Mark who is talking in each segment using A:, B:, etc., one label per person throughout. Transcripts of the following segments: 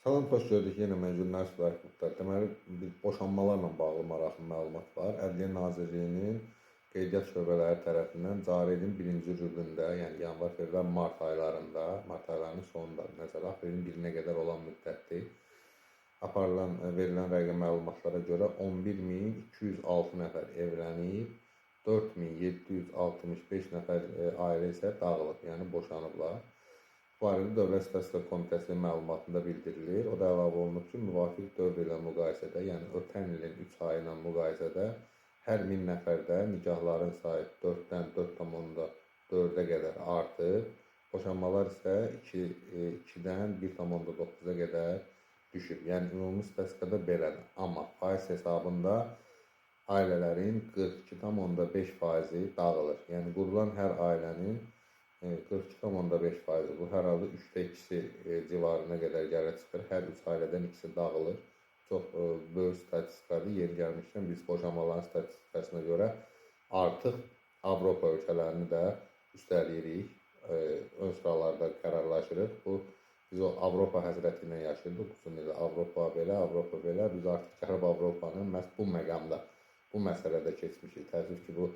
A: Salam, xoş gördük. Yenə mən Gülnar Sübərqutda. Deməli, bir boşanmalarla bağlı maraqlı məlumat var. Ədliyyə Nazirliyinin qeydiyyat şöbələri tərəfindən cari ilin birinci rübündə, yəni yanvar, fevral, mart aylarında, mart aylarının sonunda, məsələn, aprelin 1-nə qədər olan müddətdir. Verilən rəqəm məlumatlara görə 11.206 nəfər evlənib, 4.765 nəfər ailə isə dağılıb, yəni boşanıblar. Bu barədə Dövlət Statistika Komitəsinin məlumatında bildirilir. O da əlavə olunub ki, müvafiq dövr ilə müqayisədə, yəni ötən ilin 3 ayı ilə müqayisədə hər 1000 nəfərdə nikahların sayı 4-dən 4,4-ə qədər artıb, boşanmalar isə 2-dən 1,9-a qədər düşüb. Yəni ümumi statistikada belədir. Amma faiz hesabında ailələrin 42,5%-i dağılır. Yəni qurulan hər ailənin 42,5%, bu hər halda 3/2 civarına qədər gələ çıxır. Hər 3 ailədən ikisi dağılır. Çox böyük statistikadır. Yeri gəlmişkən biz boşanmaların statistikasına görə artıq Avropa ölkələrini də üstəliyirik. Ön sıralarda qərarlaşırıq. Biz o Avropa həsrəti ilə yaşayırdıq. Uzun illər Avropa belə. Biz artıq Qərb Avropanın məhz bu məqamda, bu məsələdə keçmişik. Təəssüf ki, bu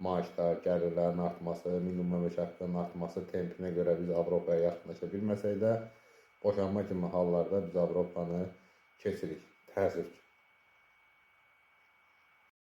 A: maaşlar, gəlirlərin artması, minimum əmək haqqının artması tempinə görə biz Avropaya yaxınlaşa bilməsək də, boşanma kimi hallarda biz Avropanı keçirik. Təəssüf ki.